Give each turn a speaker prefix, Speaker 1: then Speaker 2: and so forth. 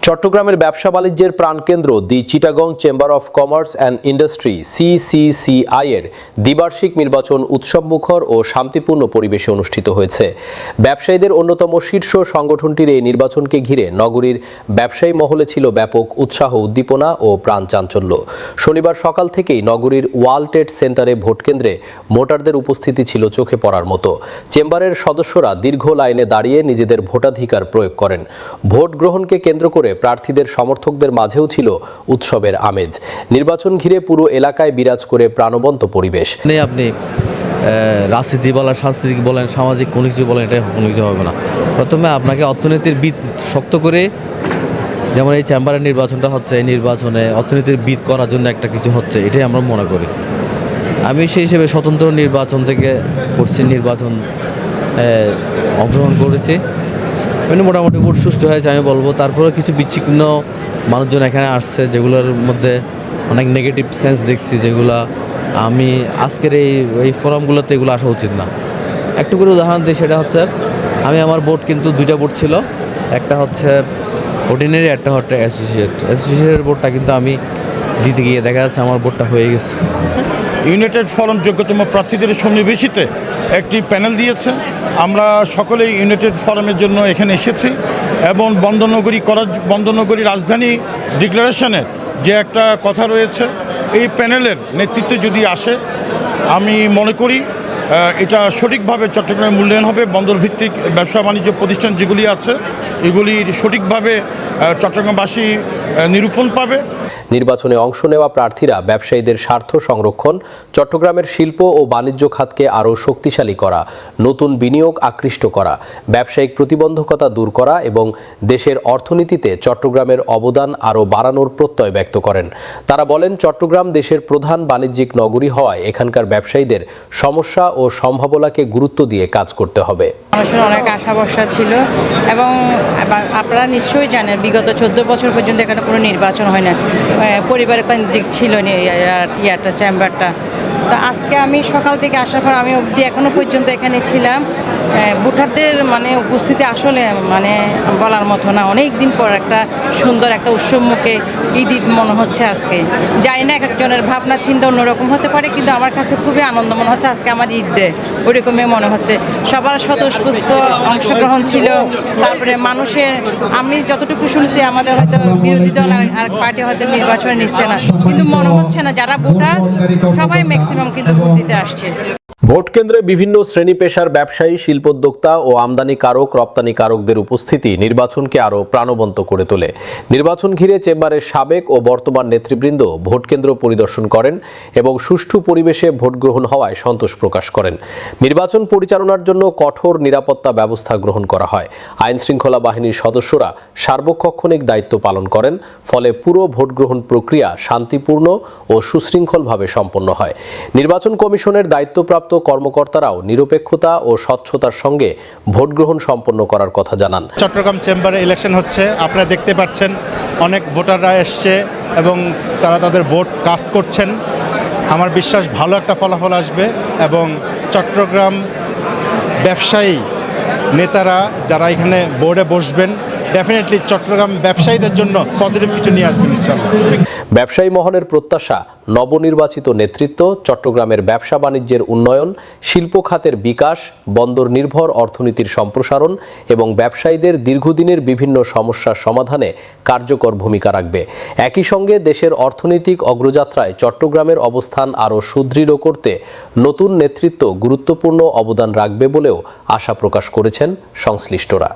Speaker 1: চট্টগ্রামের ব্যবসা বাণিজ্যের প্রাণকেন্দ্র the Chittagong chamber of commerce and industry CCCI এর দ্বিবার্ষিক নির্বাচন উৎসবমুখর ও শান্তিপূর্ণ পরিবেশে অনুষ্ঠিত হয়েছে। ব্যবসায়ীদের অন্যতম শীর্ষ সংগঠনটির এই নির্বাচনকে ঘিরে নগরীর ব্যবসায়ী মহলে ছিল ব্যাপক উৎসাহ, উদ্দীপনা ও প্রাণচাঞ্চল্য। শনিবার সকাল থেকেই নগরীর ওয়ার্ল্ড ট্রেড সেন্টারে ভোটকেন্দ্রে ভোটারদের উপস্থিতি ছিল চোখে পড়ার মতো। চেম্বারের সদস্যরা দীর্ঘ লাইনে দাঁড়িয়ে নিজেদের ভোটাধিকার প্রয়োগ করেন। ভোট গ্রহণকে কেন্দ্র করে প্রার্থীদের সমর্থকদের মাঝেও ছিল উৎসবের আমেজ। নির্বাচন ঘিরে পুরো এলাকায় বিরাজ করে প্রাণবন্ত পরিবেশ।
Speaker 2: আপনি রাজনীতি বলেন, সাংস্কৃতিক বলেন, সামাজিক কোনো কিছু বলেন, এটা কোনো কিছু হবে না। প্রথমে আপনাকে অর্থনীতির ভিত শক্ত করে, যেমন এই চেম্বারের নির্বাচনটা হচ্ছে, এই নির্বাচনে অর্থনীতির ভিত করার জন্য একটা কিছু হচ্ছে, এটাই আমরা মনে করি। আমি সেই হিসেবে স্বতন্ত্র নির্বাচন থেকে করছি, নির্বাচন অংশগ্রহণ করেছি, মোটামুটি ভোট সুষ্ঠু হয়েছে আমি বলবো। তারপরে কিছু বিচ্ছিন্ন মানুষজন এখানে আসছে, যেগুলোর মধ্যে অনেক নেগেটিভ সেন্স দেখছি, যেগুলো আমি আজকের এই ফোরামগুলোতে এগুলো আসা উচিত না। একটু করে উদাহরণ দিই, সেটা হচ্ছে আমি আমার ভোট কিন্তু দুইটা ভোট ছিল, একটা হচ্ছে অর্ডিনারি, একটা হচ্ছে অ্যাসোসিয়েটের ভোটটা কিন্তু আমি দিতে গিয়ে দেখা যাচ্ছে আমার ভোটটা হয়ে গেছে।
Speaker 3: ইউনাইটেড ফোরাম যোগ্যতম প্রার্থীদের সন্নিবেশিতে একটি প্যানেল দিয়েছে। আমরা সকলেই ইউনাইটেড ফোরামের জন্য এখানে এসেছি এবং বন্দরনগরী রাজধানী ডিক্লারেশনের যে একটা কথা রয়েছে, এই প্যানেলের নেতৃত্বে যদি আসে, আমি মনে করি এটা সঠিকভাবে চট্টগ্রামে মূল্যায়ন হবে। বন্দরভিত্তিক ব্যবসা বাণিজ্য প্রতিষ্ঠান যেগুলি আছে, এগুলির সঠিকভাবে চট্টগ্রামবাসী নিরূপণ পাবে।
Speaker 1: নির্বাচনে অংশ নেওয়া প্রার্থীরা ব্যবসায়ীদের স্বার্থ সংরক্ষণ, চট্টগ্রামের শিল্প ও বাণিজ্য খাতকে আরও শক্তিশালী করা, নতুন বিনিয়োগ আকৃষ্ট করা, ব্যবসায়িক প্রতিবন্ধকতা দূর করা এবং দেশের অর্থনীতিতে চট্টগ্রামের অবদান আরও বাড়ানোর প্রত্যয় ব্যক্ত করেন। তারা বলেন, চট্টগ্রাম দেশের প্রধান বাণিজ্যিক নগরী হওয়ায় এখানকার ব্যবসায়ীদের সমস্যা ও সম্ভাবনাকে গুরুত্ব দিয়ে কাজ করতে হবে।
Speaker 4: মানুষের অনেক আশা ভরসা ছিল এবং আপনারা নিশ্চয়ই জানেন, বিগত 14 বছর পর্যন্ত এখানে কোনো নির্বাচন হয় না, পরিবার কেন্দ্রিক ছিল চেম্বারটা। তো আজকে আমি সকাল থেকে আসার পর আমি অবধি এখনো পর্যন্ত এখানে ছিলাম। ভোটারদের উপস্থিতি আসলে বলার মতো না। অনেক দিন পর একটা সুন্দর একটা উৎসবমুখে ঈদ মনে হচ্ছে আজকে। জানি না, এক একজনের ভাবনা চিন্তা অন্যরকম হতে পারে, কিন্তু আমার কাছে খুবই আনন্দ মনে হচ্ছে আজকে আমার ঈদ ডে, ওইরকমই মনে হচ্ছে। সবার স্বতঃস্ফূর্ত অংশগ্রহণ ছিল। তারপরে মানুষের, আমি যতটুকু শুনছি, আমাদের হয়তো বিরোধী দল আর পার্টি হয়তো নির্বাচনে নিচ্ছে না, কিন্তু মনে হচ্ছে না, যারা ভোটার সবাই ম্যাক্সিমাম কিন্তু ভোট দিতে আসছে।
Speaker 1: ভোট কেন্দ্রে বিভিন্ন শ্রেণী পেশার ব্যবসায়ী, শিল্পোদ্যোক্তা ও আমদানিকারক রপ্তানিকারকদের উপস্থিতি নির্বাচনকে আরও প্রাণবন্ত করে তোলে। নির্বাচন ঘিরে চেম্বারের সাবেক ও বর্তমান নেতৃবৃন্দ ভোট কেন্দ্র পরিদর্শন করেন এবং সুষ্ঠু পরিবেশে ভোট গ্রহণ হওয়ায় সন্তোষ প্রকাশ করেন। নির্বাচন পরিচালনার জন্য কঠোর নিরাপত্তা ব্যবস্থা গ্রহণ করা হয়। আইন শৃঙ্খলা বাহিনীর সদস্যরা সার্বক্ষণিক দায়িত্ব পালন করেন, ফলে পুরো ভোট গ্রহণ প্রক্রিয়া শান্তিপূর্ণ ও সুশৃঙ্খলভাবে সম্পন্ন হয়। নির্বাচন কমিশনের দায়িত্বপ্রাপ্ত কর্মকর্তারাও নিরপেক্ষতা ও স্বচ্ছতার সঙ্গে ভোট গ্রহণ সম্পন্ন করার কথা জানান।
Speaker 5: চট্টগ্রাম চেম্বারে ইলেকশন হচ্ছে, আপনারা দেখতে পাচ্ছেন অনেক ভোটাররা এসছে এবং তারা তাদের ভোট কাস্ট করছেন। আমার বিশ্বাস ভালো একটা ফলাফল আসবে এবং চট্টগ্রাম ব্যবসায়ী নেতারা যারা এখানে বোর্ডে বসবেন, ডেফিনেটলি চট্টগ্রাম ব্যবসায়ীদের জন্য পজিটিভ কিছু নিয়ে আসবেন ইনশাআল্লাহ।
Speaker 1: ব্যবসায়ী মহলের প্রত্যাশা, নবনির্বাচিত নেতৃত্ব চট্টগ্রামের ব্যবসা বাণিজ্যের উন্নয়ন, শিল্প খাতের বিকাশ, বন্দর নির্ভর অর্থনীতির সম্প্রসারণ এবং ব্যবসায়ীদের দীর্ঘদিনের বিভিন্ন সমস্যার সমাধানে কার্যকর ভূমিকা রাখবে। একই সঙ্গে দেশের অর্থনৈতিক অগ্রযাত্রায় চট্টগ্রামের অবস্থান আরও সুদৃঢ় করতে নতুন নেতৃত্ব গুরুত্বপূর্ণ অবদান রাখবে বলেও আশা প্রকাশ করেছেন সংশ্লিষ্টরা।